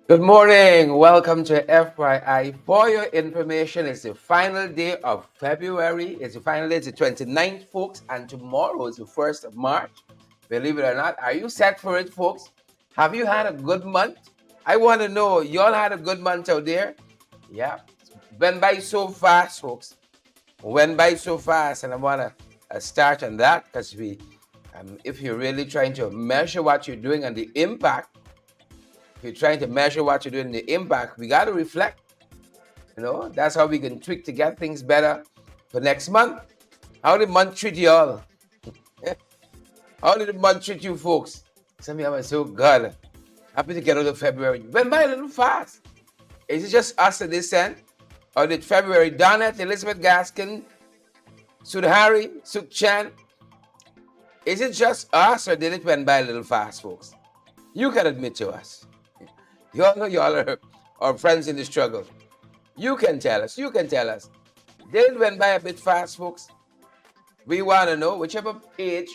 Good morning. Welcome to FYI. For your information, it's the final day of February. It's the final day, it's the 29th, folks, and tomorrow is the 1st of March. Believe it or not. Are you set for it, folks? Have you had a good month? I want to know, y'all had a good month out there? Yeah. Went by so fast, folks. Went by so fast, and I want to start on that because if you're really trying to measure what you're doing and the impact, if you're trying to measure what you're doing, the impact, we got to reflect. That's how we can tweak to get things better for next month. How did the month treat you all? How did the month treat you folks? Some of you are so good. Happy to get out of February. Went by a little fast. Is it just us at this end? Or did February, Donnet, Elizabeth Gaskin, Sudhari, Suk Chan, is it just us or did it went by a little fast, folks? You can admit to us. Y'all know y'all are our friends in the struggle. You can tell us. You can tell us. Did it went by a bit fast, folks? We want to know, whichever page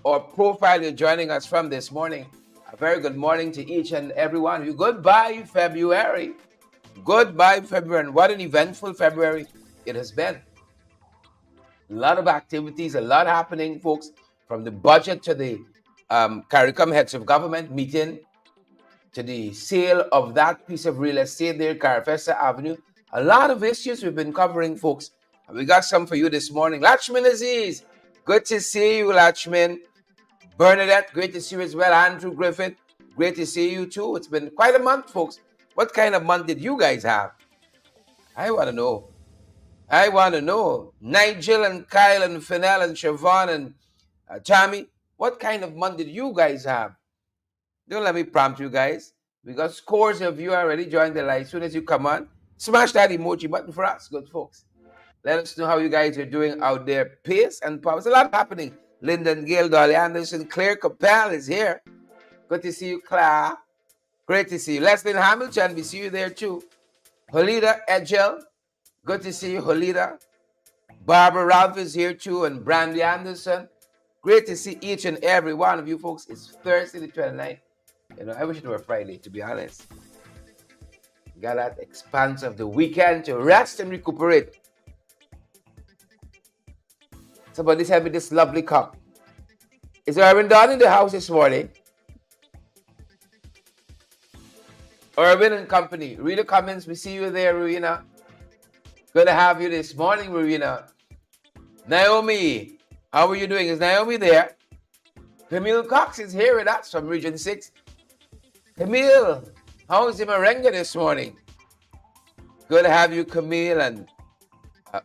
or profile you're joining us from this morning. A very good morning to each and every one of you. Goodbye, February. Goodbye, February. And what an eventful February it has been. A lot of activities, a lot happening, folks, from the budget to the CARICOM heads of government meeting to the sale of that piece of real estate there, Carfesta Avenue. A lot of issues we've been covering, folks. And we got some for you this morning. Lachman Aziz, good to see you, Lachman. Bernadette, great to see you as well. Andrew Griffith, great to see you too. It's been quite a month, folks. What kind of month did you guys have? I want to know. I want to know. Nigel and Kyle and Fennell and Siobhan and Tammy, what kind of month did you guys have? Don't let me prompt you guys. We got scores of you already joined the live. As soon as you come on, smash that emoji button for us, good folks. Let us know how you guys are doing out there. Pace and power. There's a lot happening. Lyndon Gale, Dolly Anderson, Claire Capel is here. Good to see you, Claire. Great to see you. Leslie Hamilton, we see you there too. Holida Edgel, good to see you, Holida. Barbara Ralph is here too, and Brandy Anderson. Great to see each and every one of you folks. It's Thursday the 29th. I wish it were Friday, to be honest. Got that expanse of the weekend to rest and recuperate. Somebody sent me this lovely cup. Is Irwin Don in the house this morning? Irwin and company. Read the comments. We see you there, Rowena. Good to have you this morning, Rowena. Naomi, how are you doing? Is Naomi there? Camille Cox is here with us from Region 6. Camille, how is the merengue this morning? Good to have you, Camille, and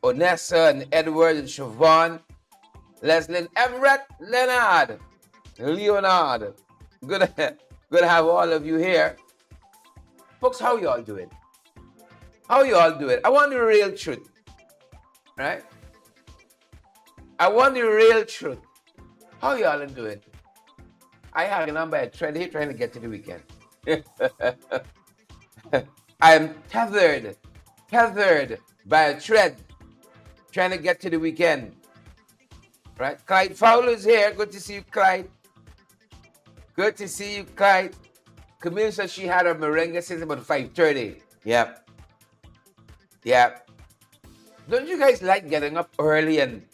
Onessa, and Edward, and Siobhan, Leslie, Everett, Leonard. Good to have all of you here. Folks, how y'all doing? How y'all doing? I want the real truth, right? I want the real truth. How y'all doing? I have a number at thread here trying to get to the weekend. I am tethered by a thread trying to get to the weekend. Right? Clyde Fowler's here. Good to see you, Clyde. Good to see you, Clyde. Camille said she had her merengue since about 5:30. Yep. Don't you guys like getting up early and,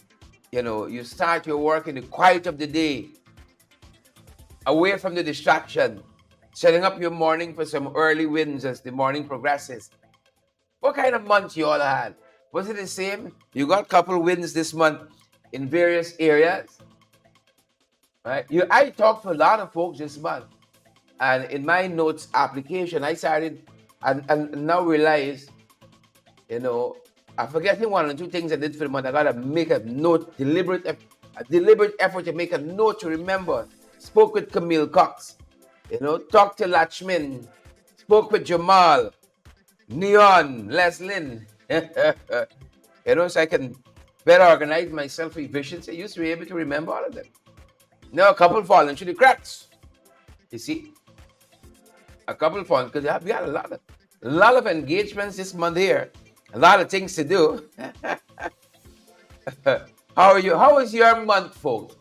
you start your work in the quiet of the day, away from the distraction, setting up your morning for some early wins as the morning progresses? What kind of month you all had? Was it the same? You got a couple wins this month in various areas, right? I talked to a lot of folks this month, and in my notes application, I started and now realize, I'm forgetting one or two things I did for the month. I gotta make a note, a deliberate effort to make a note to remember. Spoke with Camille Cox, talked to Lachman, spoke with Jamal, Neon, Leslin, so I can better organize myself for efficiency. I used to be able to remember all of them. Now a couple falling through the cracks. You see, a couple falling because we had a lot of engagements this month here, a lot of things to do. How are you? How was your month, folks?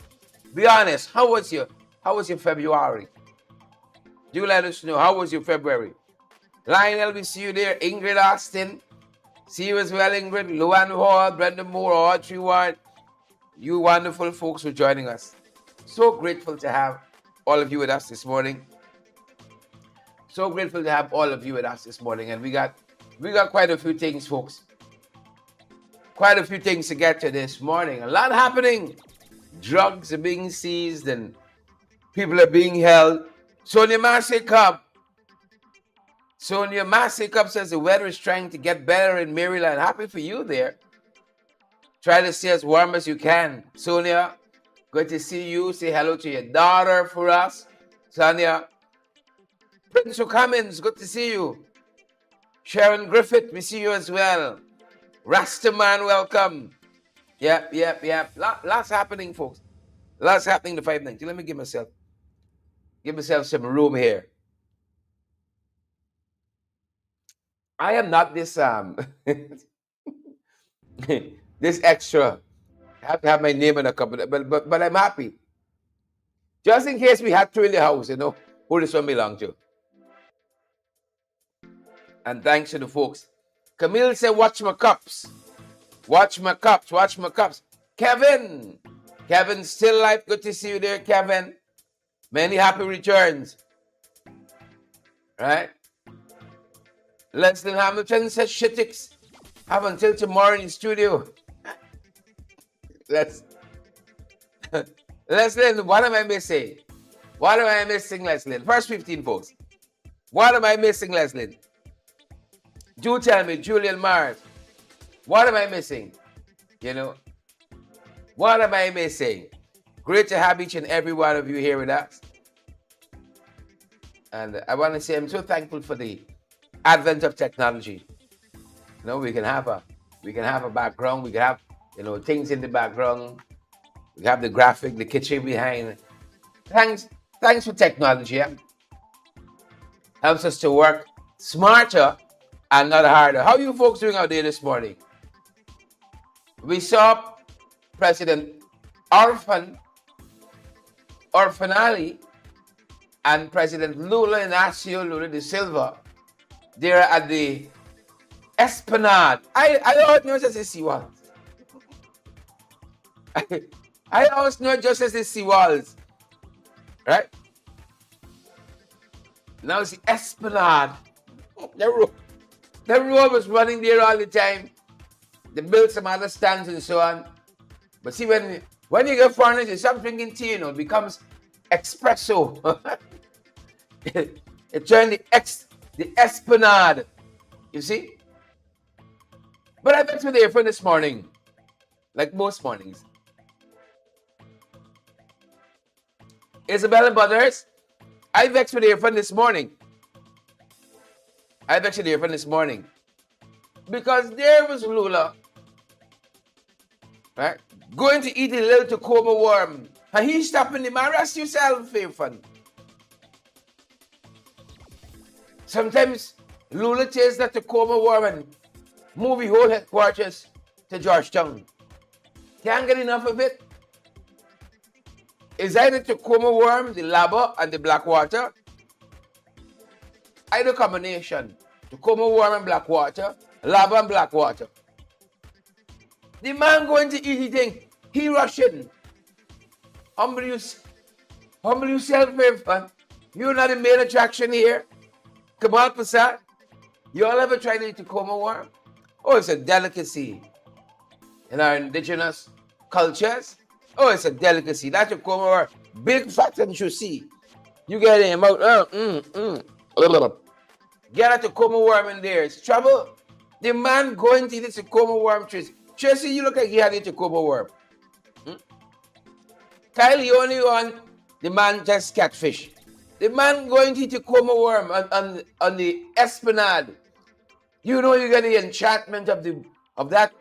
Be honest. How was your February? Do let us know. How was your February? Lionel, we see you there. Ingrid Austin, see you as well, Ingrid. Luan Hall, Brenda Moore, Audrey Ward. You wonderful folks for joining us. So grateful to have all of you with us this morning. So grateful to have all of you with us this morning. And we got quite a few things, folks. Quite a few things to get to this morning. A lot happening. Drugs are being seized and people are being held. Sonia Massey-Cup says the weather is trying to get better in Maryland. Happy for you there. Try to stay as warm as you can. Sonia, good to see you. Say hello to your daughter for us. Sonia. Prince Cummins, good to see you. Sharon Griffith, we see you as well. Rastaman, welcome. Yep. Lots happening, folks. Lots happening to 590. Let me give myself some room here. I am not this this extra. I have to have my name on a couple, but I'm happy. Just in case we had to in the house, you know, who this one belong to. And thanks to the folks. Camille said, watch my cups. Watch my cups. Watch my cups. Kevin still alive. Good to see you there, Kevin. Many happy returns. Right? Leslie Hamilton says, Shitix, have until tomorrow in the studio. Leslie, what am I missing? What am I missing, Leslie? First 15, folks. What am I missing, Leslie? Do tell me, Julian Mars. What am I missing? You know? What am I missing? Great to have each and every one of you here with us. And I want to say I'm so thankful for the advent of technology. You know, we can have a background, we can have, you know, things in the background. We have the graphic, the kitchen behind. Thanks for technology. Yeah? Helps us to work smarter and not harder. How are you folks doing out there this morning? We saw President Orfanali and President Lula Inácio Lula da Silva there at the Esplanade. I always know just as the seawalls. I always know just as the seawalls. Right? Now it's the Esplanade. The road was running there all the time. They built some other stands and so on. But see, when you get foreigners, you stop drinking tea, you know, it becomes espresso. It turned the Esplanade. You see? But I went to the airport this morning, like most mornings. Isabella Butters, I vexed with the airport this morning. Because there was Lula, right, going to eat a little Tacoma worm. And he's stopping him. Arrest yourself, Fairfun. Sometimes Lula takes that Tacoma worm and move the whole headquarters to Georgetown. Can't get enough of it. Is either Tacoma worm, the lava, and the black water. Either combination. Tacoma worm and black water, lava and black water. The man going to eat the thing. He rushing. Humble yourself, man. You're not the main attraction here. Kamal Prasad. You all ever tried to eat Tacoma worm? Oh, it's a delicacy. In our indigenous cultures, oh, it's a delicacy. That's Tacoma worm. Big fat and juicy. You get it in your mouth. Get a Tacoma worm in there. It's trouble. The man going to eat the Tacoma worm trees. Tracy, you look like he had a Tacoma worm. Kylie only on the man just catfish. The man going to eat a Tacoma worm on the Esplanade. You know you get the enchantment of that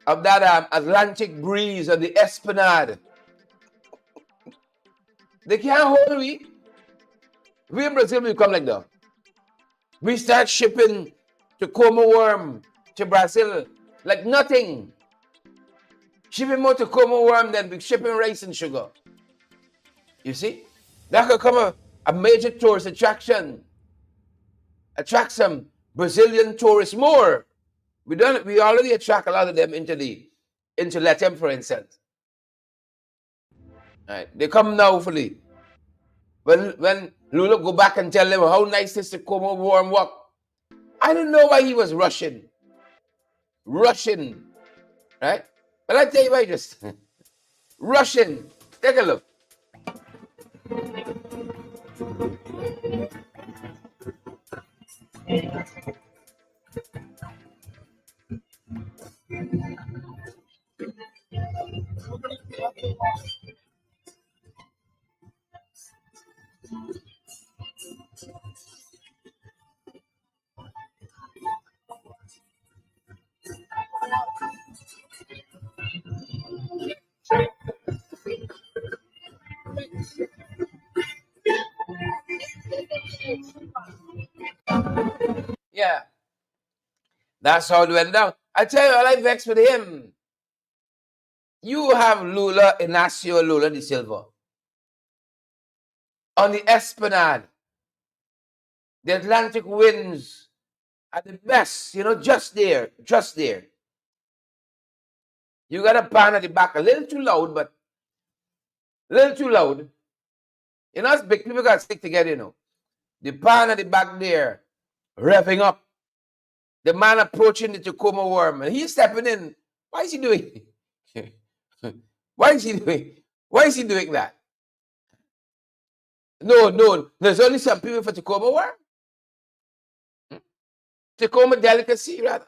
Atlantic breeze on the Esplanade. They can't hold we. We in Brazil will come like that. We start shipping Tacoma worm to Brazil like nothing. Shipping more Tacoma worm than we shipping rice and sugar. You see? That could come a major tourist attraction. attract some Brazilian tourists more. We already attract a lot of them into Latin, for instance. Right? They come now fully. When Lula go back and tell them how nice this Tacoma warm up, I don't know why he was rushing. Rushing. Right? But I tell you why, just rushing. Take a look. Yeah. That's how it went down. I tell you, I vexed with him. You have Lula Inacio Lula de Silva on the Esplanade. The Atlantic winds are the best, just there. You got a pan at the back, a little too loud, but a little too loud. Us big people got to stick together, The pan at the back there, revving up. The man approaching the Tacoma worm, and he's stepping in. Why is he doing? Why is he doing that? No. There's only some people for Tacoma worm. Tacoma delicacy, rather.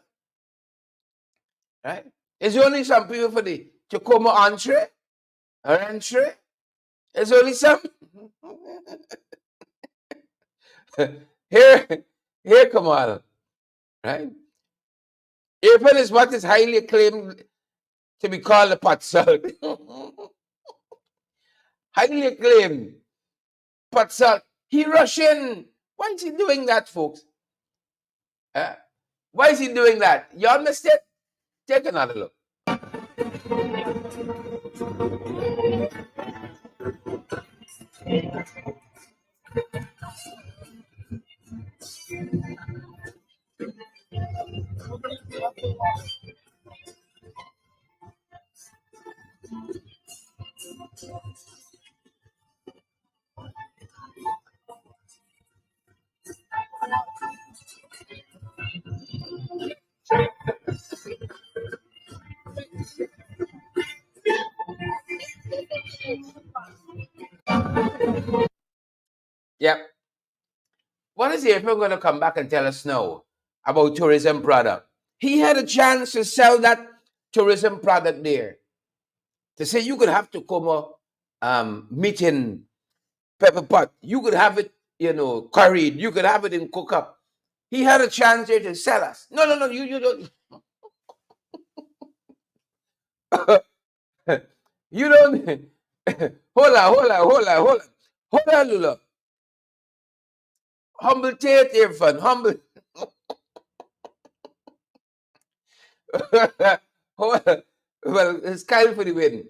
Right? There's only some people for the Tacoma entree. There's only some. Here, come on. Right? April is what is highly acclaimed to be called a pot salt. Highly acclaimed pot salt. He Russian. Why is he doing that, folks? Why is he doing that? You missed it? Take another look. Yep. What is April going to come back and tell us now about tourism product? He had a chance to sell that tourism product there. To say you could have Tacoma meat in pepper pot. You could have it, curried. You could have it in cook up. He had a chance there to sell us. No, you don't. You don't. Hold on, Lula. Humble Tate, Irfan. Humble. Well, it's Kyle for the win.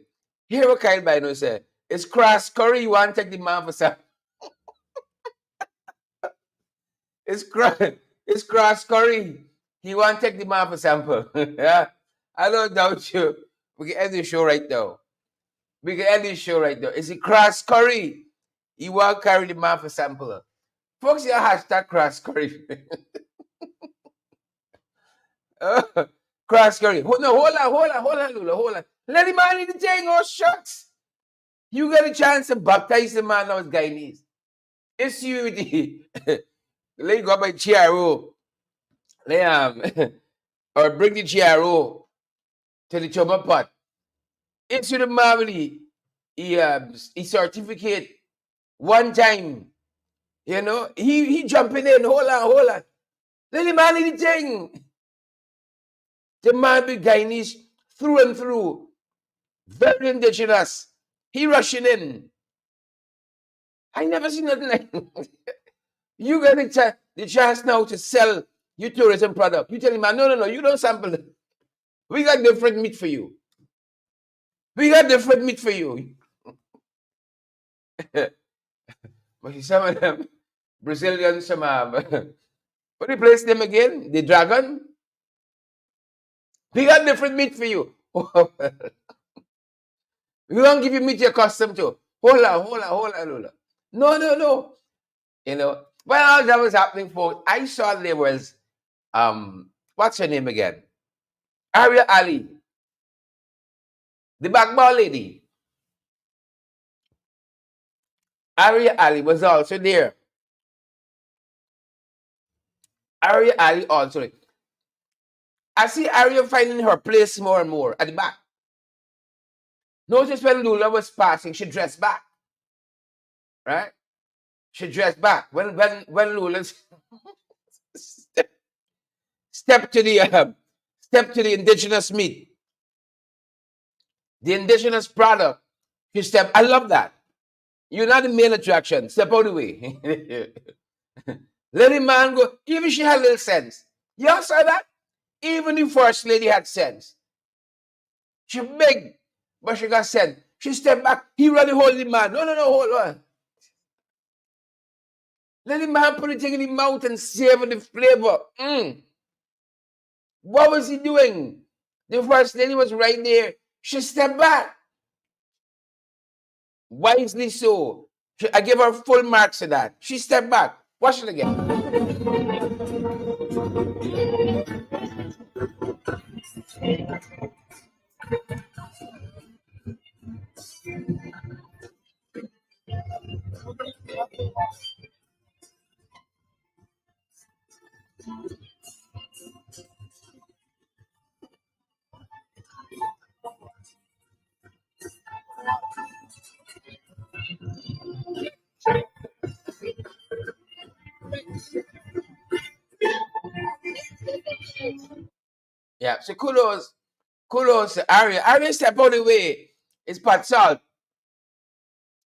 Hear what Kyle Bino said. It's cross curry. You want to take the man for some? It's cross curry. He want to take the man for sample. Yeah, I don't doubt you. We can end the show right now. Is it cross curry? He want to carry the man for sample. Folks, your hashtag cross curry. Cross curry. No, hold on, Lula, hold on. Let the man eat the thing, oh shucks. You get a chance to baptize the man now as Guyanese. It's you, let you go by GRO. Or bring the GRO to the choma pot. It's the family. He certificate one time. He jumping in. Hold on. Let the man eat the thing. The man be Guyanese through and through. Very indigenous. He rushing in. I never seen nothing like you get the chance now to sell your tourism product. You tell him, man, no, you don't sample it. We got different meat for you. But some of them Brazilians, some What the place name again? The Dragon? We got different meat for you. We won't give you meat you're accustomed to. Hold on. No. You know, when all that was happening, folks, I saw there was, what's her name again? Aria Ali, the backball lady. Aria Ali was also there. Aria Ali also. I see Aria finding her place more and more at the back. Notice when Lula was passing, she dressed back. Right? She dressed back. When Lula step to the indigenous meat, the indigenous product, she stepped. I love that. You're not the main attraction. Step out of the way. Let the man go. Even she had a little sense. You all saw that? Even the first lady had sense. She big, but she got sense. She stepped back. He really hold the man. No, hold on. Let the man put the thing in the mouth and savor the flavor. What was he doing? The first lady was right there. She stepped back. Wisely so. I give her full marks for that. She stepped back. Watch it again. Yeah, so kudos to Aria. Aria step out of the way. It's pot salt.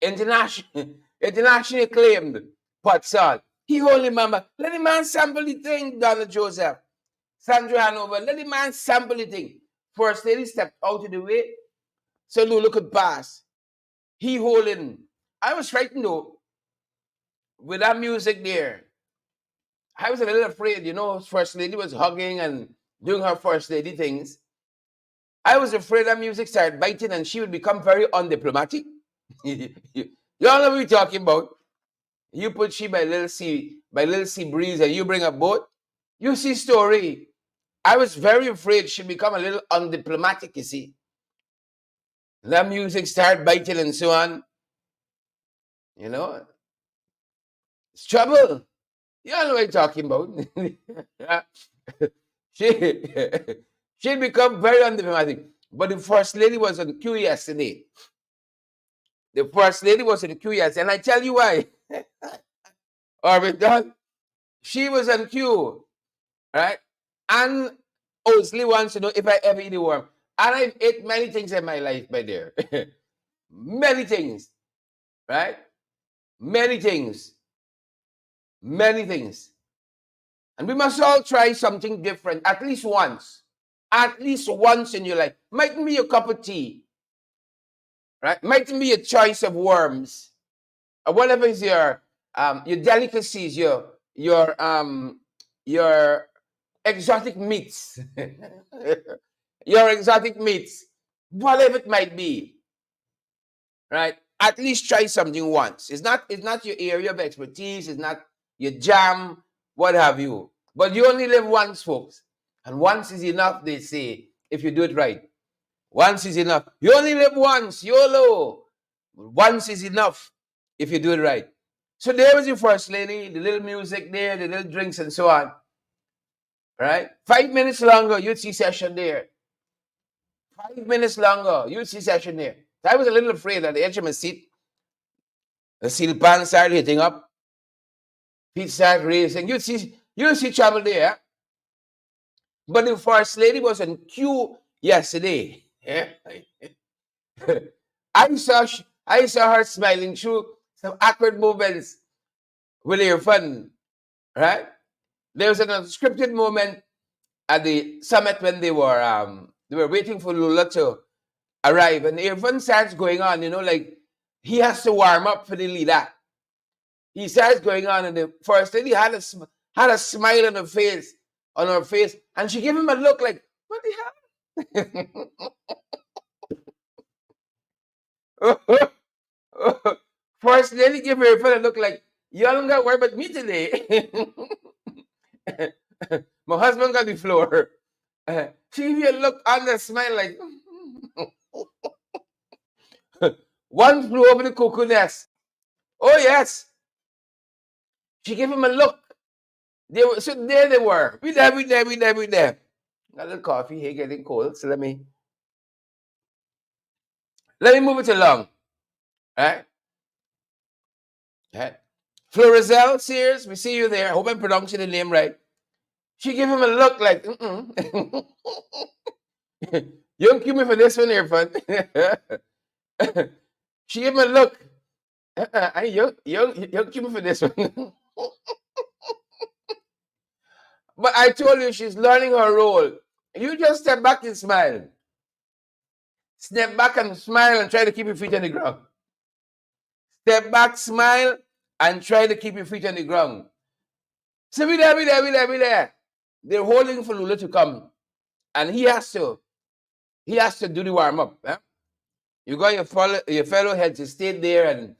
Internationally acclaimed pot salt. He only remember, let the man sample the thing, Donald Joseph. Sandra Hanover, let the man sample the thing. First lady stepped out of the way, so Lula could pass. He holding. I was frightened though, with that music there. I was a little afraid, you know, first lady was hugging and doing her first lady things. I was afraid that music started biting and she would become very undiplomatic. You all know what we're talking about. You put she by little sea breeze and you bring a boat. You see story. I was very afraid she'd become a little undiplomatic, you see. That music started biting and so on. You know, it's trouble. You all know what I'm talking about. She'd become very undiplomatic. But the first lady was on queue yesterday. The first lady was on queue yesterday. And I tell you why. Orbital, she was on queue. Right? And Osley wants to know if I ever eat a worm. And I've ate many things in my life, my dear. Many things. Right? Many things. And we must all try something different at least once. At least once in your life. Mightn't be a cup of tea. Right? Mightn't be a choice of worms. Or whatever is your delicacies, your exotic meats. Your exotic meats. Whatever it might be. Right? At least try something once. It's not your area of expertise, it's not your jam, what have you. But you only live once, folks. And once is enough, they say, if you do it right. Once is enough. You only live once, YOLO. Once is enough if you do it right. So there was your first lady, the little music there, the little drinks and so on. Right? 5 minutes longer, you'd see session there. 5 minutes longer, you'd see session there. So I was a little afraid at the edge of my seat. The seal pan started hitting up. Feet started raising. You'd see trouble there. But the first lady was in queue yesterday. Yeah? I saw her smiling through some awkward moments with her fun. Right? There was an unscripted moment at the summit when they were waiting for Lula to arrive, and Irfan starts going on, you know, like he has to warm up for the leader. He starts going on, and the first lady had had a smile on her face, and she gave him a look like, what the hell? First lady gave her a fellow look like, you all don't got to worry about me today. My husband got the floor. She gave you a look on the smile like, one flew over the cuckoo nest. Oh, yes. She gave him a look. So there they were. We there. Got a little coffee here getting cold. So let me move it along. All right. Florizel Sears, we see you there. I hope I'm pronouncing the name right. She gave him a look like, you don't keep me for this one here, fun. She gave him a look. You don't keep me for this one. But I told you she's learning her role. You just step back and smile. Step back and smile and try to keep your feet on the ground. Step back, smile, and try to keep your feet on the ground. So be there. They're holding for Lula to come. And he has to do the warm-up. Eh? You got your fellow head to stay there, and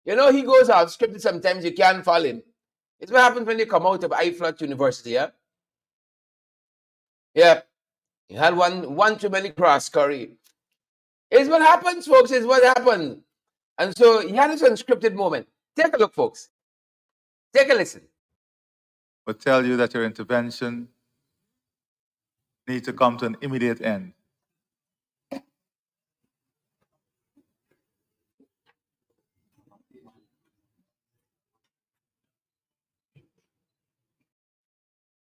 you know he goes out scripted sometimes, you can't follow him. It's what happens when you come out of IFLOT University, yeah? Yeah. You had one too many cross curry. It's what happens, folks. It's what happens. And so he had this unscripted moment. Take a look, folks. Take a listen. But tell you that your intervention needs to come to an immediate end.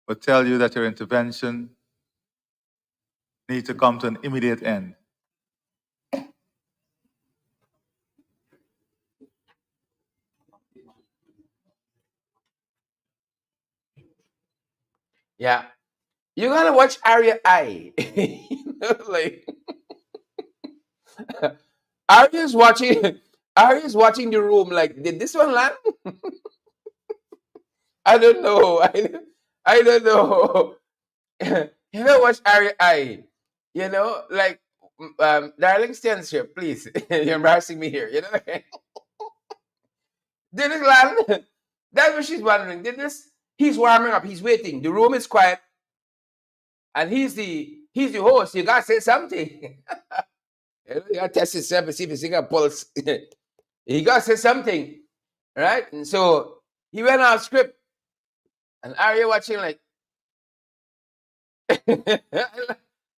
But tell you that your intervention needs to come to an immediate end. Yeah. You gotta watch Area I. Like Aria's watching the room like, did this one land? I don't know. I don't know. You know, watch Area I. You know, like darling, stand here, please. You're embarrassing me here. You know. Did it land? That's what she's wondering. Did this? He's warming up. He's waiting. The room is quiet, and he's the host. You gotta say something. You gotta test yourself and see if you got pulse. You gotta say something, right? And so he went off script, and Arya watching like,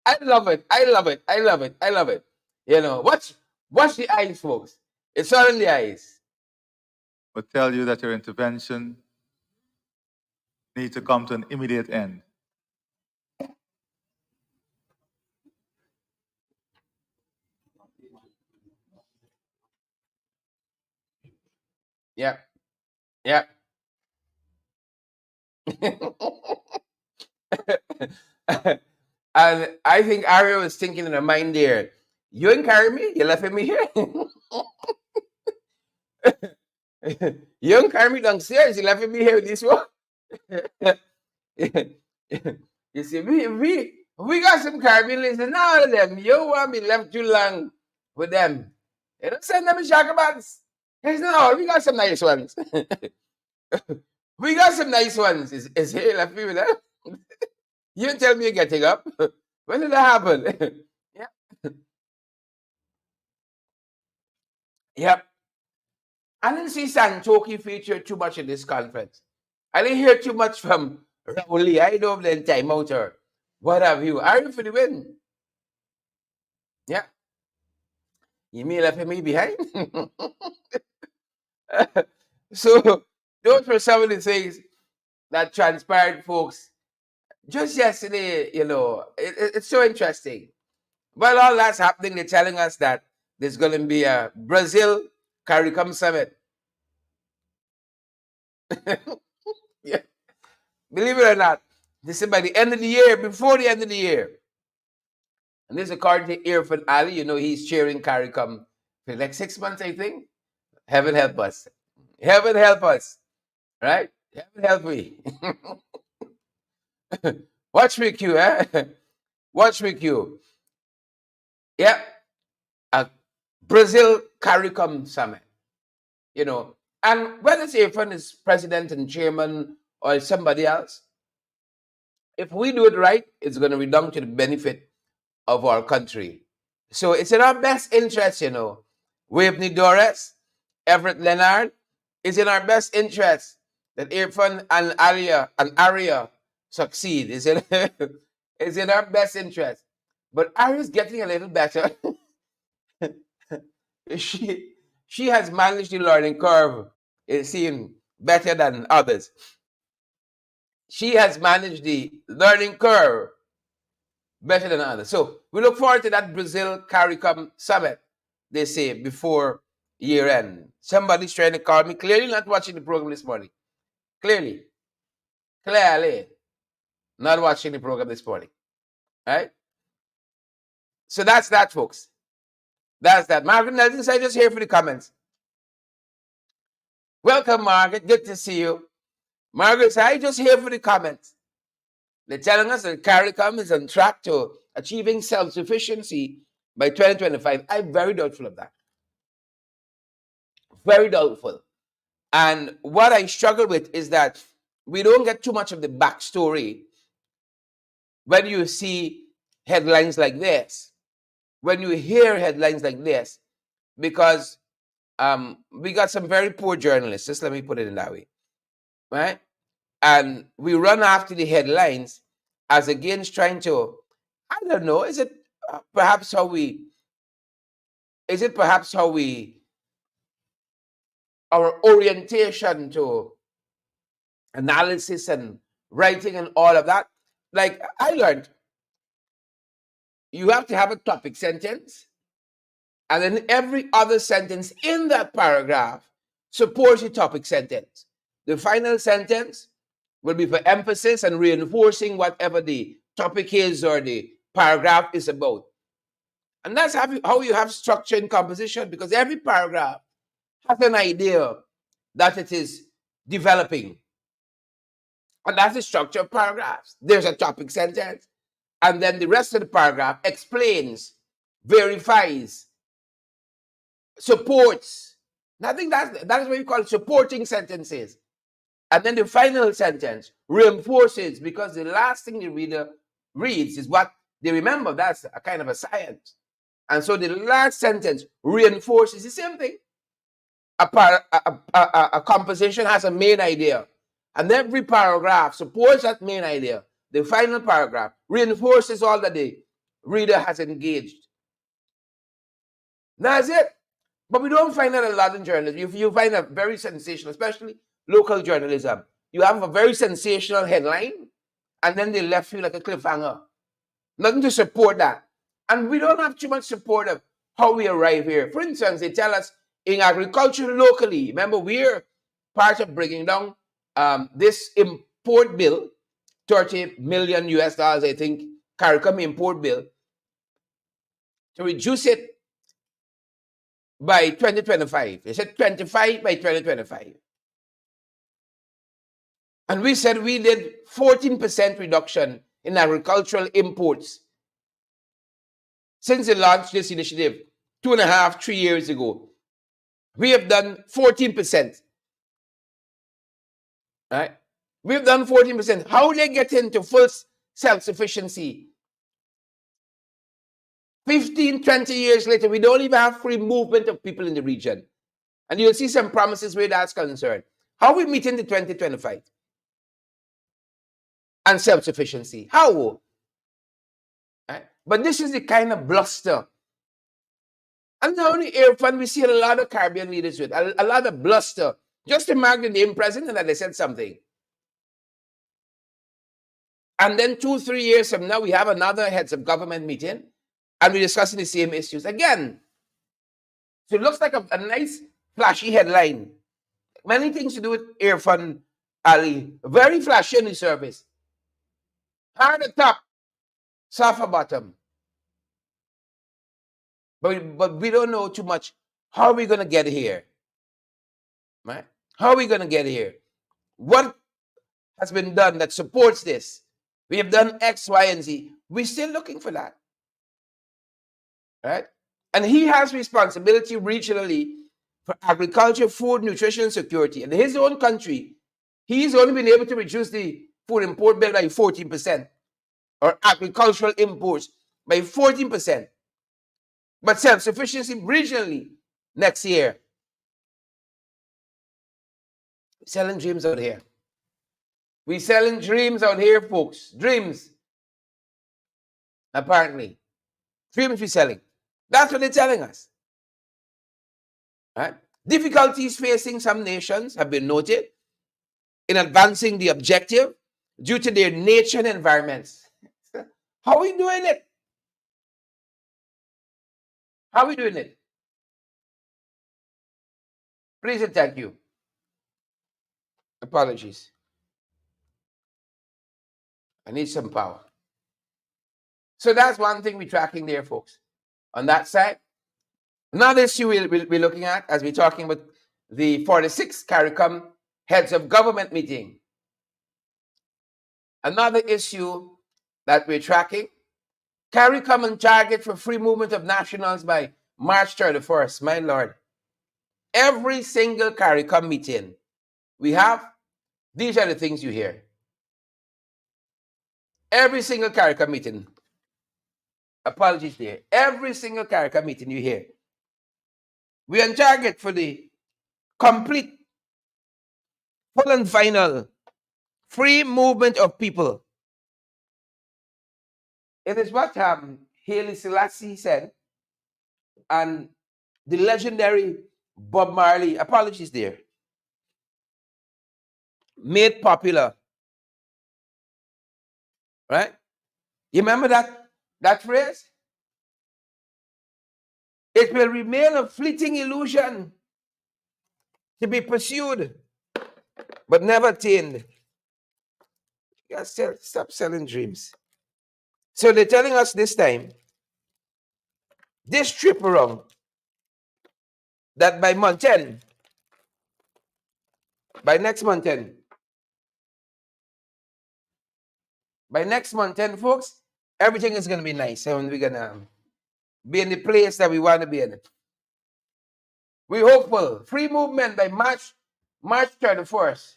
I love it. You know, watch the eyes, folks. It's all in the eyes. But tell you that your intervention needs to come to an immediate end. Yeah. And I think Arya was thinking in her mind there, you ain't carry me? You left me here? You ain't carry me downstairs? You left me here with this one? You see, we got some Caribbean listen, all of them. You want me left too long with them. You don't send them in Shacabats. Yes, no, we got some nice ones. We got some nice ones. Is he left me with them? You tell me you're getting up. When did that happen? Yeah. Yep. I didn't see Santoki featured too much in this conference. I didn't hear too much from Rauli. I know the time out or what have you. Are you for the win? Yeah. You may left me behind. So those were some of the things that transpired, folks. Just yesterday, you know, it's so interesting. While all that's happening, they're telling us that there's going to be a Brazil CARICOM summit. Yeah. Believe it or not, this is by the end of the year, before the end of the year. And this is according to Irfan Ali. You know, he's chairing CARICOM for like 6 months, I think. Heaven help us. Heaven help us. Right? Heaven help me. Watch me, Q, eh? Watch me, Q. Yeah, a Brazil CARICOM summit, you know. And whether Stephen is president and chairman or somebody else, if we do it right, it's going to redound to the benefit of our country. So it's in our best interest, you know. Waveney Doris, Everett Leonard, it's in our best interest that Irfan and Aria succeed. It's in our best interest. But Aria's getting a little better. she she has managed the learning curve. It seems better than others. She has managed the learning curve better than others. So we look forward to that Brazil CARICOM summit, they say, before year end. Somebody's trying to call me, clearly not watching the program this morning. Clearly not watching the program this morning. Right? So that's that, folks. That's that. Margaret Nelson said, just here for the comments. Welcome, Margaret. Good to see you. Margaret said, I just here for the comments. They're telling us that CARICOM is on track to achieving self-sufficiency by 2025. I'm very doubtful of that. Very doubtful. And what I struggle with is that we don't get too much of the backstory when you see headlines like this, when you hear headlines like this, because we got some very poor journalists, just let me put it in that way, right? And we run after the headlines as against trying to, I don't know, is it perhaps how we, our orientation to analysis and writing and all of that? Like I learned, you have to have a topic sentence, and then every other sentence in that paragraph supports the topic sentence. The final sentence will be for emphasis and reinforcing whatever the topic is or the paragraph is about. And that's how you have structure and composition, because every paragraph has an idea that it is developing. And that's the structure of paragraphs. There's a topic sentence, and then the rest of the paragraph explains, verifies, supports. I think that is what we call supporting sentences. And then the final sentence reinforces, because the last thing the reader reads is what they remember. That's a kind of a science. And so the last sentence reinforces the same thing. A composition has a main idea, and every paragraph supports that main idea. The final paragraph reinforces all that the reader has engaged. That's it. But we don't find that a lot in journalism. You find a very sensational, especially local journalism. You have a very sensational headline, and then they left you like a cliffhanger. Nothing to support that. And we don't have too much support of how we arrive here. For instance, they tell us in agriculture locally, remember, we're part of bringing down this import bill, 30 million US dollars, I think, CARICOM import bill, to reduce it by 2025. They said 25 by 2025. And we said we did 14% reduction in agricultural imports since they launched this initiative 2.5, 3 years ago. We have done 14%. Right? We've done 14%. How they get into full self-sufficiency? 15, 20 years later, we don't even have free movement of people in the region. And you'll see some promises where that's concerned. How are we meeting the 2025? And self-sufficiency? How? Right? But this is the kind of bluster. And not only Irfan, we see a lot of Caribbean leaders with a lot of bluster. Just to mark the name president that they said something. And then 2, 3 years from now, we have another heads of government meeting, and we're discussing the same issues again. So it looks like a nice, flashy headline. Many things to do with Irfan Ali. Very flashy in the service. Hard at top, soft at bottom. But we don't know too much. How are we going to get here? Right? How are we going to get here? What has been done that supports this. We have done X, Y, and Z. We're still looking for that. Right? And he has responsibility regionally for agriculture, food, nutrition, security. In his own country, he's only been able to reduce the food import bill by 14%, or agricultural imports by 14%. But self-sufficiency regionally next year. We're selling dreams out here. We're selling dreams out here, folks. Dreams. Apparently. Dreams we're selling. That's what they're telling us. Right? Difficulties facing some nations have been noted in advancing the objective due to their nature and environments. How are we doing it? How are we doing it? Please and thank you. Apologies. I need some power. So that's one thing we're tracking there, folks. On that side. Another issue we'll be looking at as we're talking about the 46th CARICOM Heads of Government meeting. Another issue that we're tracking, CARICOM on target for free movement of nationals by March 31st. My Lord. Every single CARICOM meeting we have, these are the things you hear. Every single CARICOM meeting. Apologies there. Every single CARICOM meeting you hear. We're on target for the complete, full and final free movement of people. It is what Haile Selassie said, and the legendary Bob Marley, apologies there, made popular. Right? You remember that phrase? It will remain a fleeting illusion to be pursued, but never attained. You gotta stop selling dreams. So they're telling us this time, this trip around, that by month 10, by next month 10, folks, everything is going to be nice, and we're going to be in the place that we want to be in. We're hopeful. Free movement by March 31st.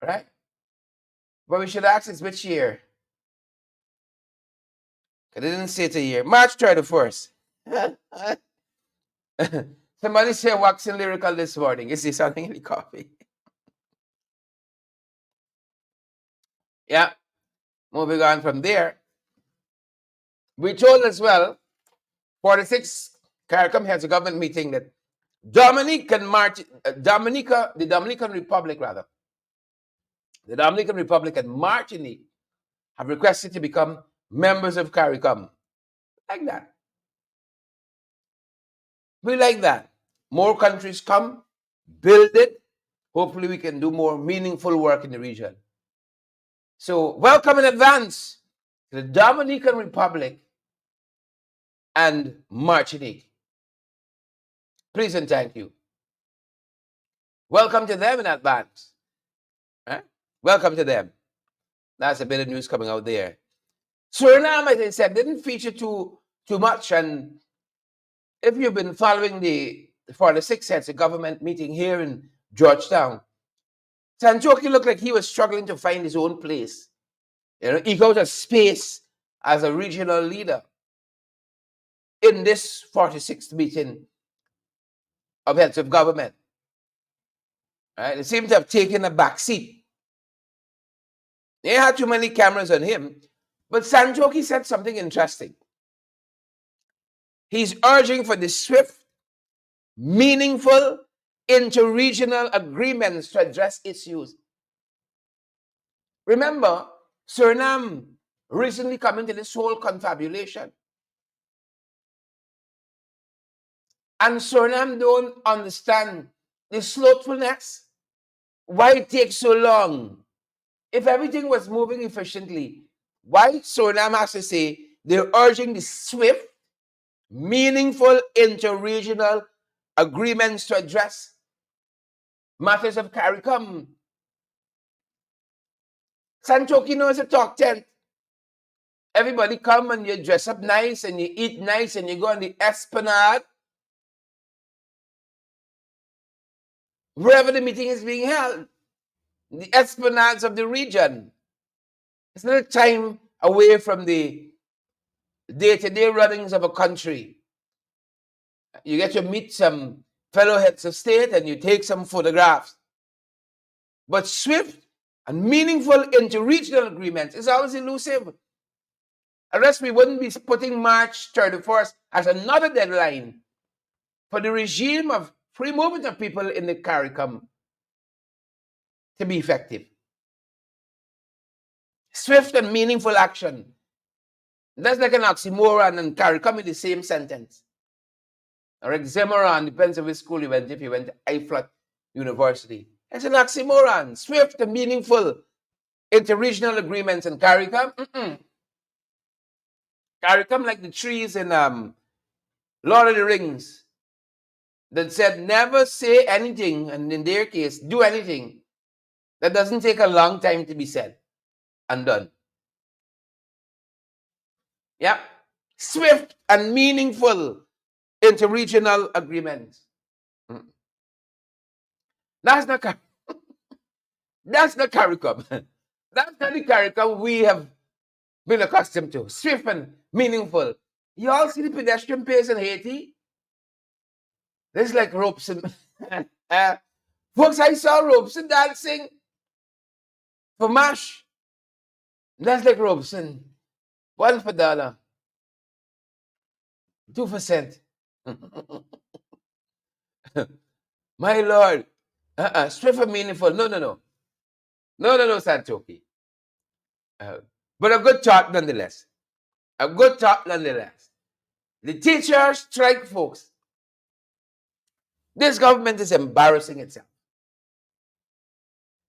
Right? But we should ask is which year? I didn't say it a year. March 31st. Somebody said waxing lyrical this morning. Is this something in the coffee? Yeah. Moving on from there. We told as well, 46 CARICOM has a government meeting that the Dominican Republic and Martinique have requested to become members of CARICOM. Like that. We like that. More countries come, build it. Hopefully we can do more meaningful work in the region. So welcome in advance to the Dominican Republic and Martinique. Please and thank you. Welcome to them in advance. Right? Welcome to them. That's a bit of news coming out there. Suriname, as I said, didn't feature too much. And if you've been following the 46 Heads of Government meeting here in Georgetown, Sanchoki looked like he was struggling to find his own place. Eke out a space as a regional leader in this 46th meeting of Heads of Government. Right? They seem to have taken a back seat. They had too many cameras on him. But Sanchoki said something interesting. He's urging for the swift, meaningful, inter-regional agreements to address issues. Remember, Suriname recently come into this whole confabulation. And Suriname don't understand the slothfulness. Why it takes so long? If everything was moving efficiently, why Suriname has to say they're urging the swift, meaningful inter-regional agreements to address matters of CARICOM? Santoki knows a talk tent. Everybody come and you dress up nice and you eat nice and you go on the esplanade, wherever the meeting is being held, the esplanades of the region. It's not a time away from the day-to-day runnings of a country. You get to meet some fellow heads of state and you take some photographs. But swift and meaningful interregional agreements is always elusive. Unless we wouldn't be putting March 31st as another deadline for the regime of free movement of people in the CARICOM to be effective. Swift and meaningful action. That's like an oxymoron and CARICOM in the same sentence. Or oxymoron, depends on which school you went. If you went to IFLOT University, it's an oxymoron. Swift and meaningful interregional agreements and CARICOM. CARICOM like the trees in Lord of the Rings that said never say anything, and in their case, do anything that doesn't take a long time to be said and done. Yep. Swift and meaningful interregional agreements. That's not CARICOM. That's not CARICOM. That's not the CARICOM we have been accustomed to. Swift and meaningful. You all see the pedestrian pace in Haiti? There's like ropes and folks, I saw ropes and dancing for MASH. That's like ropes and $1 for dollar. 2%. My Lord. Swift and meaningful. No, Santoki. But a good thought nonetheless. A good thought nonetheless. The teachers strike, folks. This government is embarrassing itself.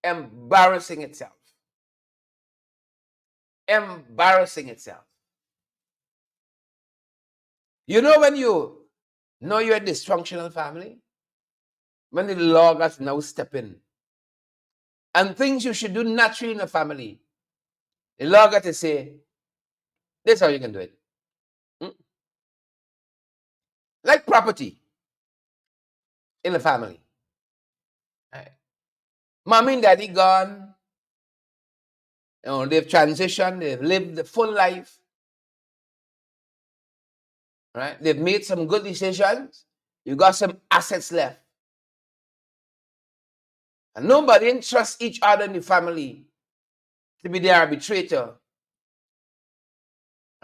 Embarrassing itself. Embarrassing itself. You know when you know you're a dysfunctional family? When the law got now step in. And things you should do naturally in a family, the law got to say, this is how you can do it. Like property in a family. Right. Mommy and daddy gone. You know, they've transitioned, they've lived the full life. Right? They've made some good decisions. You got some assets left. And nobody entrusts each other in the family to be the arbitrator.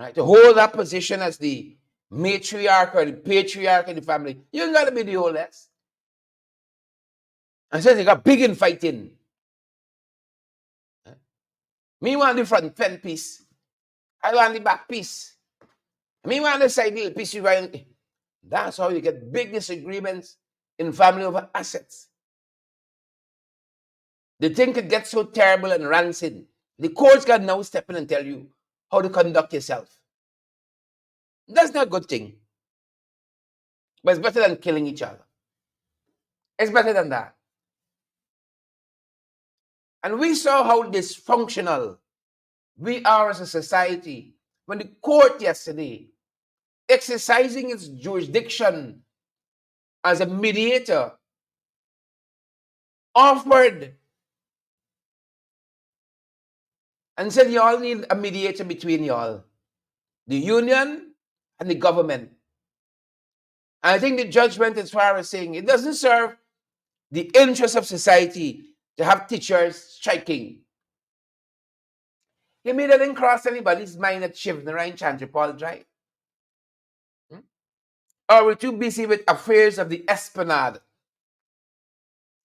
Right? To hold that position as the matriarch or the patriarch in the family. You ain't got to be the oldest. And so they got big in fighting. Me want the front fence piece. I want the back piece. Me want the side piece. That's how you get big disagreements in family over assets. The thing could get so terrible and rancid. The courts can now step in and tell you how to conduct yourself. That's not a good thing. But it's better than killing each other. It's better than that. And we saw how dysfunctional we are as a society when the court yesterday, exercising its jurisdiction as a mediator, offered and said, you all need a mediator between y'all, the union and the government. And I think the judgment as far as saying it doesn't serve the interest of society to have teachers striking. You mean that didn't cross anybody's mind at Shivnara in Chantripal Drive? Or we're too busy with affairs of the esplanade?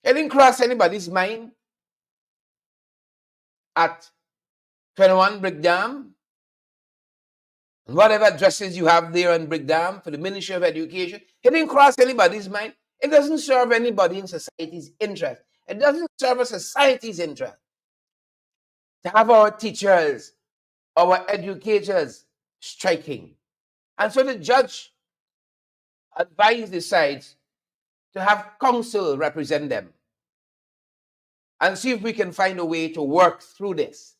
It didn't cross anybody's mind at 21 Brick Dam? And whatever addresses you have there on Brick Dam for the Ministry of Education, it didn't cross anybody's mind. It doesn't serve anybody in society's interest. It doesn't serve a society's interest to have our teachers, our educators striking. And so the judge advised the sides to have counsel represent them and see if we can find a way to work through this.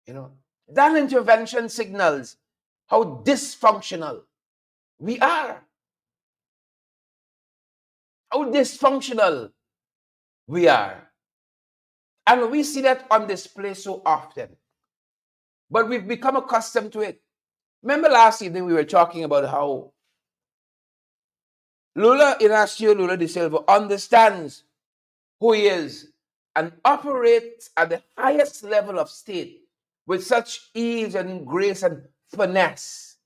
That intervention signals how dysfunctional we are. How dysfunctional we are. And we see that on display so often. But we've become accustomed to it. Remember last evening we were talking about how Lula Inacio Lula da Silva understands who he is and operates at the highest level of state with such ease and grace and finesse.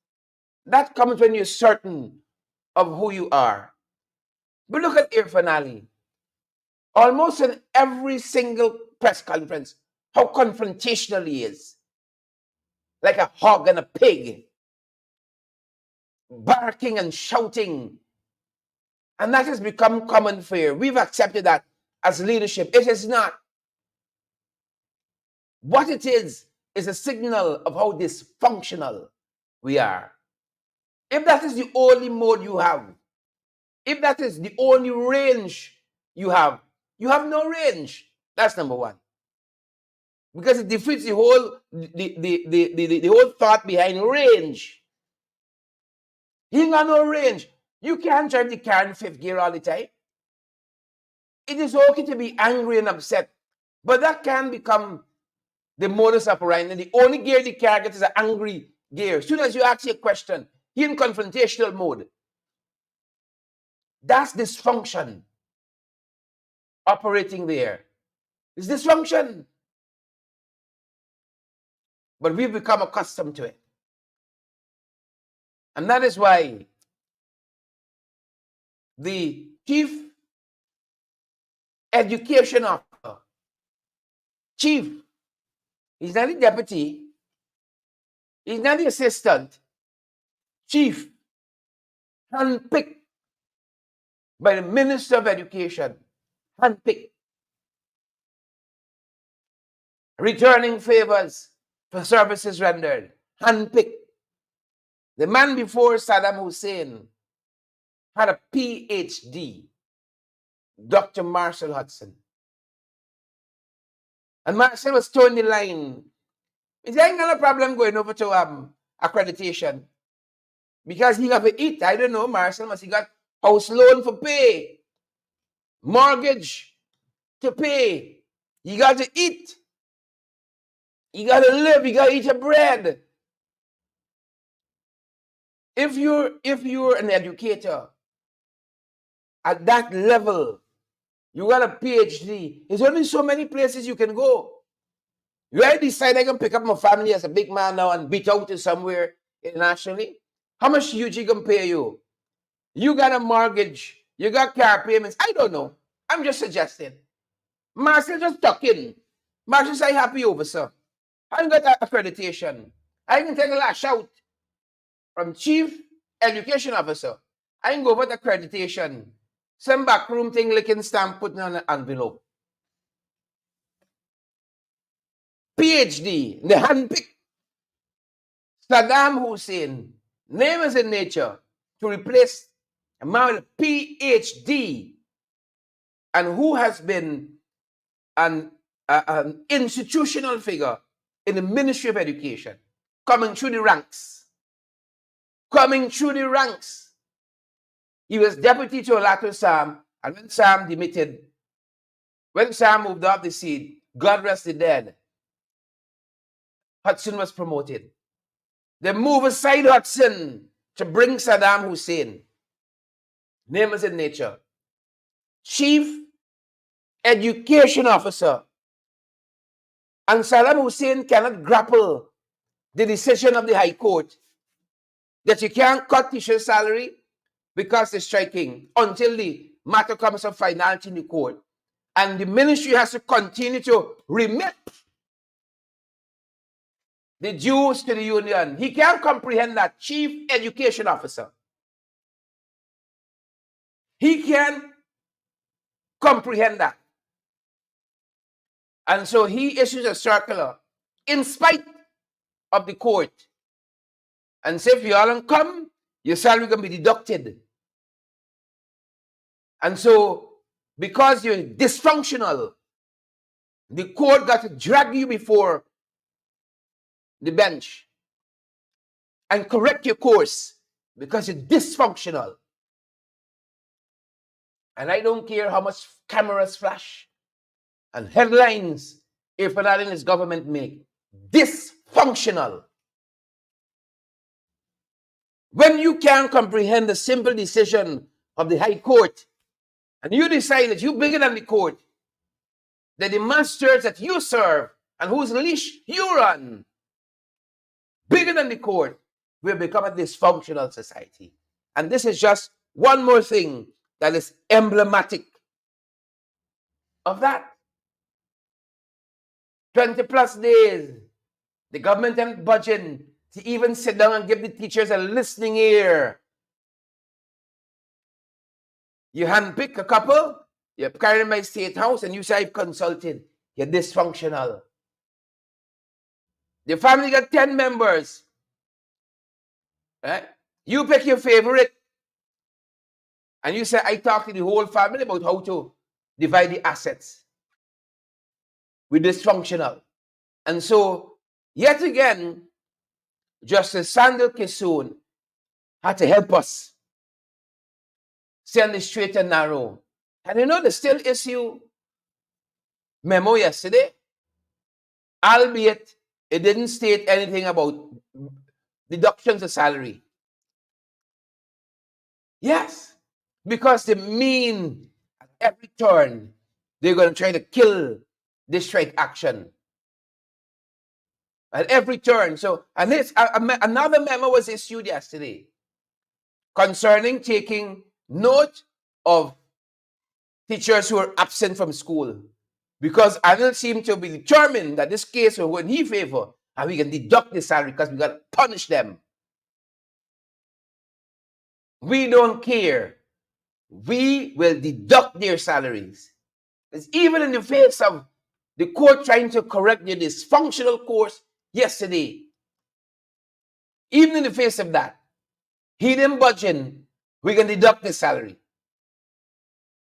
That comes when you're certain of who you are. But look at Irfan Ali. Almost in every single press conference, how confrontational he is. Like a hog and a pig. Barking and shouting. And that has become common fare. We've accepted that as leadership. It is not. What it is a signal of how dysfunctional we are. If that is the only mode you have, if that is the only range you have no range. That's number one. Because it defeats the whole the whole thought behind range. You got no range. You can't drive the car in fifth gear all the time. It is okay to be angry and upset, but that can become the modus operandi. The only gear the car gets is an angry gear. As soon as you ask a question, he's in confrontational mode. That's dysfunction operating there. It's dysfunction. But we've become accustomed to it. And that is why the chief education officer, chief, he's not the deputy, he's not the assistant, chief, handpicked by the Minister of Education, handpicked, returning favors for services rendered, handpicked. The man before Saddam Hussein had a PhD, Dr. Marshall Hudson. And Marshall was towing the line. He said, I ain't got no problem going over to accreditation. Because he got to eat. I don't know, Marshall must he got house loan for pay, mortgage to pay. You got to eat. You got to live. You got to eat your bread. If you're an educator at that level, you got a PhD. There's only so many places you can go. You already decide I can pick up my family as a big man now and beat out to somewhere internationally. How much UG can pay you? You got a mortgage. You got car payments. I don't know. I'm just suggesting. Marshall just tuck in. Marshall say happy over, sir. I got that accreditation. I can take a last shout from chief education officer. I can go over the accreditation. Some backroom thing licking stamp putting on an envelope. PhD, the handpicked Saddam Hussein, name is in nature, to replace a man with a PhD and who has been an institutional figure in the Ministry of Education, coming through the ranks. Coming through the ranks. He was deputy to Olato Sam, and when Sam demitted, when Sam moved off the seat, God rest the dead, Hudson was promoted. They move aside Hudson to bring Saddam Hussein. Name is in nature. Chief Education Officer. And Saddam Hussein cannot grapple the decision of the High Court that you can't cut teacher's salary because they're striking until the matter comes to finality in the court. And the ministry has to continue to remit the dues to the union. He can't comprehend that. Chief Education Officer. He can't comprehend that. And so he issues a circular in spite of the court and say, if you all don't come, your salary can be deducted. And so, because you're dysfunctional, the court got to drag you before the bench and correct your course because you're dysfunctional. And I don't care how much cameras flash and headlines if that in this government make. Dysfunctional. When you can't comprehend the simple decision of the High Court and you decide that you're bigger than the court, that the masters that you serve and whose leash you run, bigger than the court, will become a dysfunctional society. And this is just one more thing that is emblematic of that. 20 plus days, the government ain't budging to even sit down and give the teachers a listening ear. You handpick a couple, you carry them by State House, and you say, I've consulted. You're dysfunctional. The family got 10 members. Right? You pick your favorite. And you say, I talk to the whole family about how to divide the assets. We're dysfunctional. And so, yet again, Justice Sandal Kissoon had to help us send the straight and narrow. And you know, the still issue memo yesterday, albeit it didn't state anything about deductions of salary. Yes, because they mean at every turn they're going to try to kill this strike action. At every turn. So, and this another memo was issued yesterday concerning taking note of teachers who are absent from school, because Anil seemed to be determined that this case will go in his favor and we can deduct the salary because we got to punish them. We don't care. We will deduct their salaries. It's even in the face of the court trying to correct the dysfunctional course yesterday. Even in the face of that, he didn't budge in. We can deduct the salary.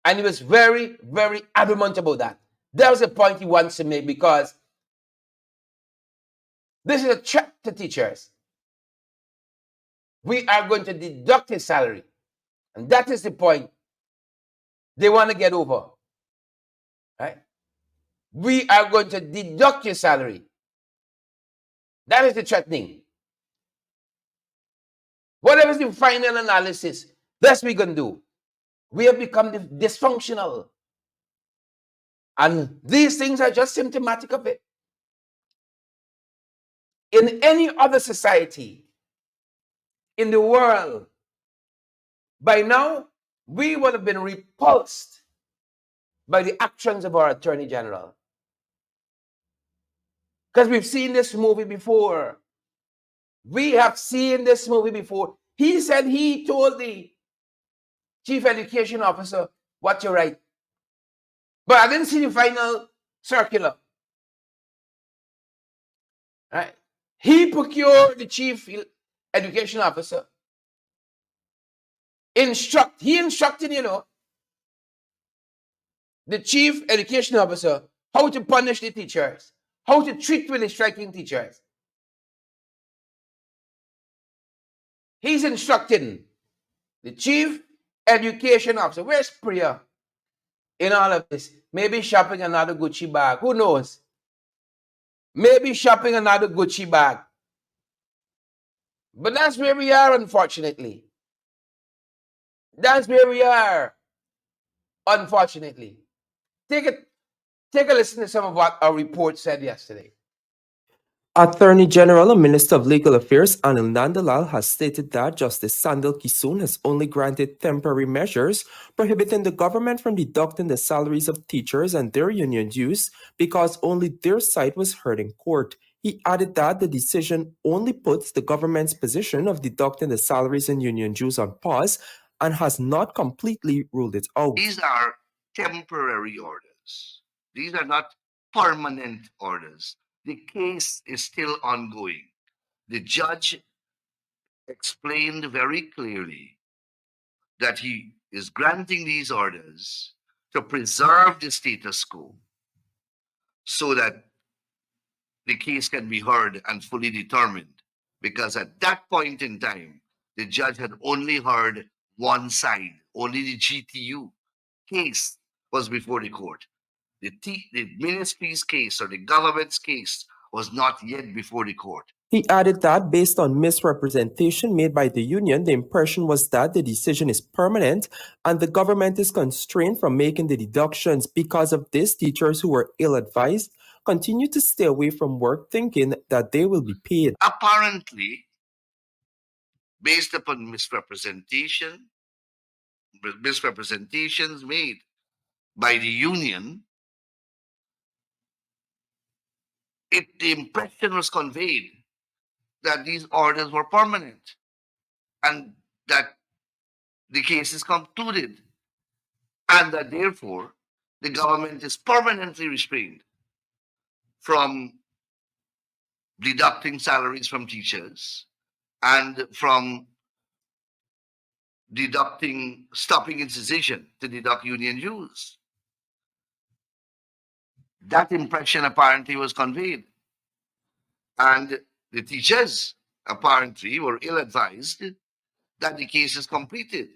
And he was very, very adamant about that. That was the point he wants to make, because this is a threat to teachers. We are going to deduct his salary. And that is the point they want to get over. Right? We are going to deduct your salary. That is the threatening. Whatever is the final analysis, that's what we're going to do. We have become dysfunctional. And these things are just symptomatic of it. In any other society in the world, by now, we would have been repulsed by the actions of our Attorney General. Because we've seen this movie before. We have seen this movie before. He said he told the Chief Education Officer what to write. But I didn't see the final circular. Right? He procured the Chief Education Officer. He instructed, the Chief Education Officer how to punish the teachers, how to treat with the striking teachers. He's instructing the Chief Education Officer. Where's Priya in all of this? Maybe shopping another Gucci bag. Who knows? Maybe shopping another Gucci bag. But that's where we are, unfortunately. That's where we are, unfortunately. Take a listen to some of what our report said yesterday. Attorney General and Minister of Legal Affairs Anil Nandalal has stated that Justice Sandal Kissoon has only granted temporary measures prohibiting the government from deducting the salaries of teachers and their union dues because only their side was heard in court. He added that the decision only puts the government's position of deducting the salaries and union dues on pause and has not completely ruled it out. These are temporary orders. These are not permanent orders. The case is still ongoing. The judge explained very clearly that he is granting these orders to preserve the status quo so that the case can be heard and fully determined, because at that point in time, the judge had only heard one side. Only the GTU case was before the court. The ministry's case or the government's case was not yet before the court. He added that based on misrepresentation made by the union, the impression was that the decision is permanent and the government is constrained from making the deductions. Because of this, teachers who were ill-advised continue to stay away from work thinking that they will be paid. Apparently, based upon misrepresentations made by the union, the impression was conveyed that these orders were permanent and that the case is concluded, and that therefore the government is permanently restrained from deducting salaries from teachers and from stopping its decision to deduct union dues. That impression apparently was conveyed, and the teachers apparently were ill-advised that the case is completed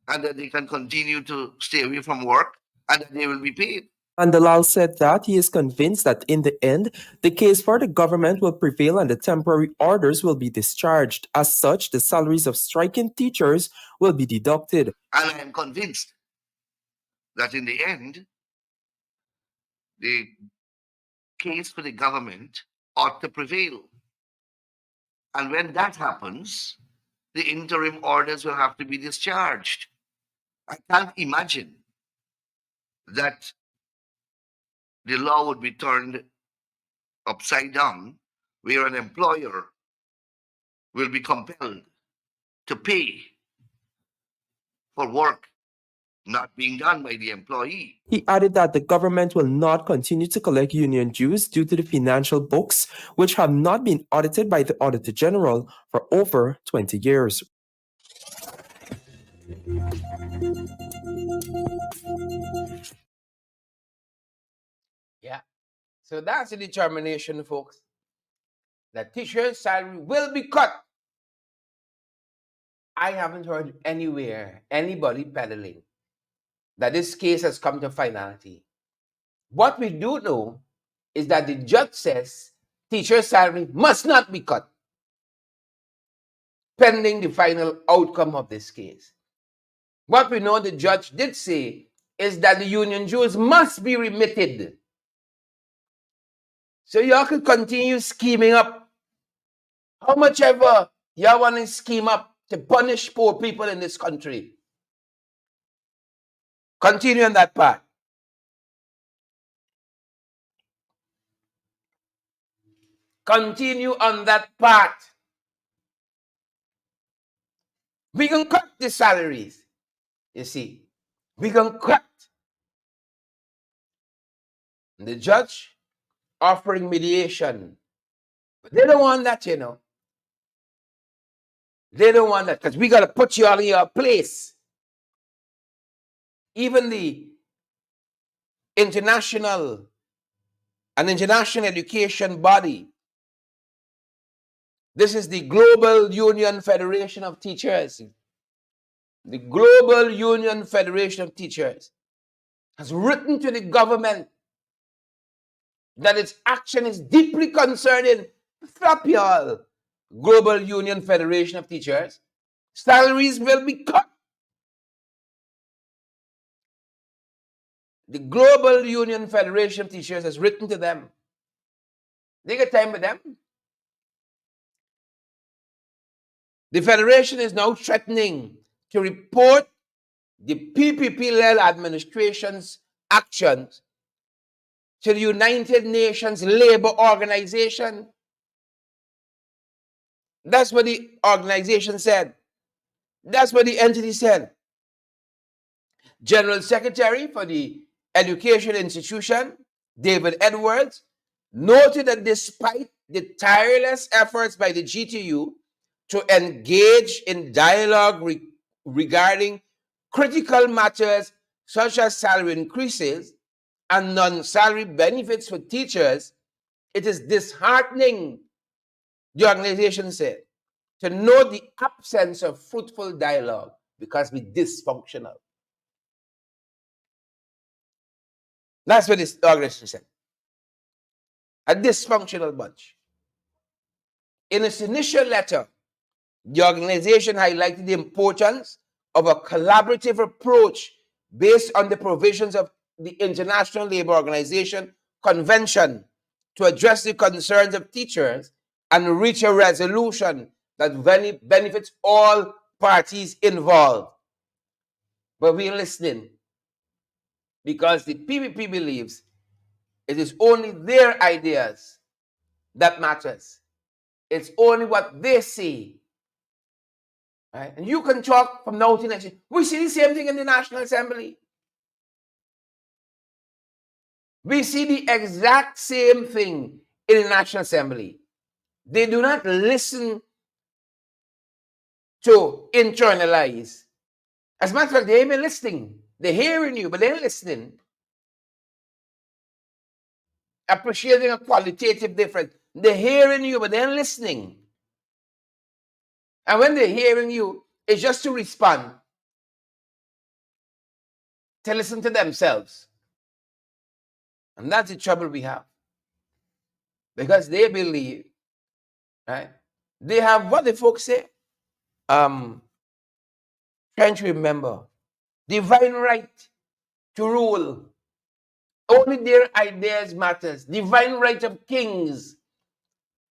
and that they can continue to stay away from work and that they will be paid. Nandalal said that he is convinced that in the end, the case for the government will prevail and the temporary orders will be discharged. As such, the salaries of striking teachers will be deducted. And I am convinced that in the end, the case for the government ought to prevail. And when that happens, the interim orders will have to be discharged. I can't imagine that the law would be turned upside down, where an employer will be compelled to pay for work not being done by the employee. He added that the government will not continue to collect union dues due to the financial books, which have not been audited by the Auditor General for over 20 years. Yeah. So that's the determination, folks. That teacher's salary will be cut. I haven't heard anywhere anybody peddling that this case has come to finality. What we do know is that the judge says teacher's salary must not be cut pending the final outcome of this case. What we know the judge did say is that the union dues must be remitted. So y'all can continue scheming up how much ever y'all want to scheme up to punish poor people in this country. Continue on that path. Continue on that path. We can cut the salaries. You see, we can cut. The judge offering mediation. But they don't want that, you know. They don't want that because we got to put you all in your place. Even the international education body. This is the Global Union Federation of Teachers. The Global Union Federation of Teachers has written to the government that its action is deeply concerning. Stop y'all. Global Union Federation of Teachers. Salaries will be cut. The Global Union Federation of Teachers has written to them. They get time with them. The Federation is now threatening to report the PPP-led administration's actions to the United Nations Labour Organization. That's what the organization said. That's what the entity said. General Secretary for the Education Institution, David Edwards, noted that despite the tireless efforts by the GTU to engage in dialogue regarding critical matters such as salary increases and non-salary benefits for teachers, It is disheartening, the organization said, to know the absence of fruitful dialogue because we're dysfunctional. That's what this organization said. A dysfunctional bunch. In its initial letter, the organization highlighted the importance of a collaborative approach based on the provisions of the International Labour Organization Convention to address the concerns of teachers and reach a resolution that benefits all parties involved. But we're listening because the PPP believes it is only their ideas that matters. It's only what they see. Right? And you can talk from now to next year. We see the same thing in the National Assembly. We see the exact same thing in the National Assembly. They do not listen to internalize. As a matter of fact, they ain't even listening. They're hearing you, but they're not listening. Appreciating a qualitative difference. They're hearing you, but they're not listening. And when they're hearing you, it's just to respond, to listen to themselves. And that's the trouble we have. Because they believe, right? They have what the folks say. Trying to remember. Divine right to rule. Only their ideas matters. Divine right of kings.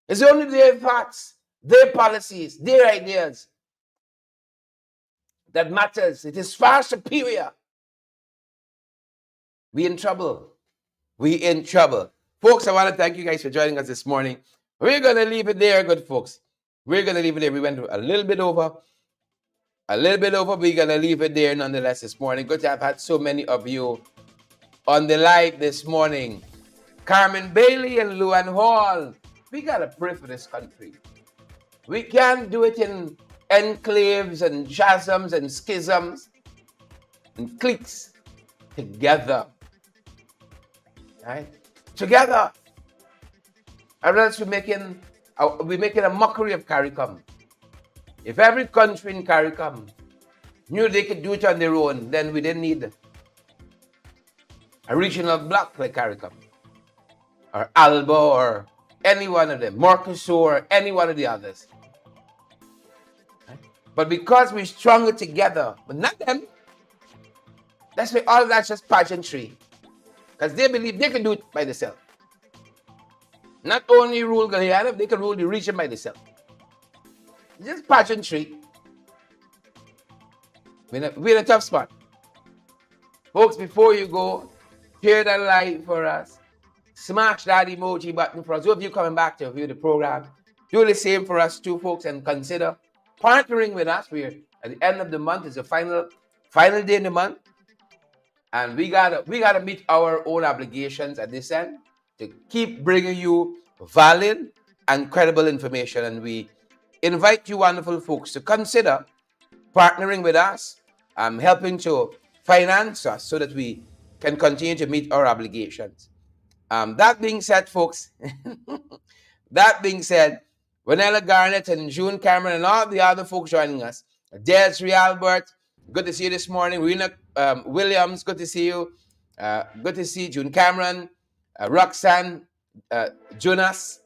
It's only their thoughts, their policies, their ideas that matters. It is far superior. We in trouble. We in trouble. Folks, I want to thank you guys for joining us this morning. We're going to leave it there, good folks. We're going to leave it there. We went a little bit over. We're going to leave it there nonetheless this morning. Good to have had so many of you on the live this morning. Carmen Bailey and Luan Hall. We got to pray for this country. We can't do it in enclaves and chasms and schisms and cliques. Together. Right? Together. Or else we're making a mockery of CARICOM. If every country in CARICOM knew they could do it on their own, then we didn't need a regional bloc like CARICOM, or ALBA, or any one of them, Mercosur, or any one of the others. Right? But because we're stronger together, but not them, that's why all of that's just pageantry. Because they believe they can do it by themselves. Not only rule Guyana, they can rule the region by themselves. Just pageantry. We're in a tough spot. Folks, before you go, share that live for us. Smash that emoji button for us. Those of you coming back to view the program, do the same for us too, folks, and consider partnering with us. We're at the end of the month. It's the final day in the month. And we gotta meet our own obligations at this end to keep bringing you valid and credible information. And we invite you wonderful folks to consider partnering with us, helping to finance us so that we can continue to meet our obligations. That being said, folks, Vanilla Garnett and June Cameron and all the other folks joining us, Desiree Albert, good to see you this morning. Rena Williams, good to see you. Good to see June Cameron, Roxanne, Jonas,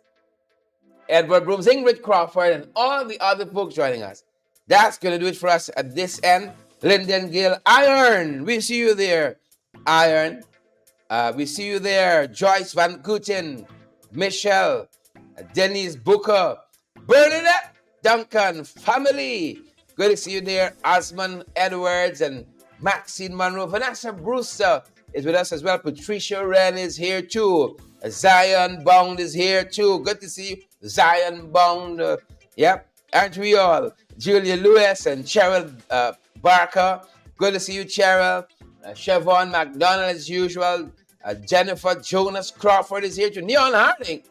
Edward Brooms, Ingrid Crawford, and all the other folks joining us. That's going to do it for us at this end. Lyndon Gill, Iron, we see you there. Iron, we see you there. Joyce Van Kooten, Michelle, Denise Booker, Bernadette Duncan, family. Good to see you there. Osman Edwards and Maxine Monroe. Vanessa Brewster is with us as well. Patricia Wren is here too. Zion Bound is here too. Good to see you, Zion Bound. Yep, aren't we all? Julia Lewis and Cheryl Barker. Good to see you, Cheryl. Siobhan McDonald as usual. Jennifer Jonas Crawford is here too. Neon Harding.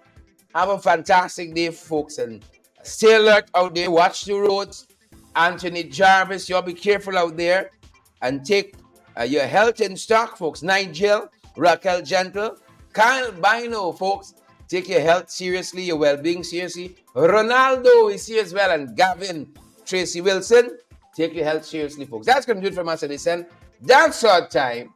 Have a fantastic day, folks, and stay alert out there. Watch the roads. Anthony Jarvis, you'll be careful out there and take your health in stock, folks. Nigel, Raquel Gentle, Kyle Bino, folks. take your health seriously, your well-being seriously. Ronaldo is here as well, and Gavin, Tracy Wilson, take your health seriously, folks. That's going to do it from us at this end. Dancehall time.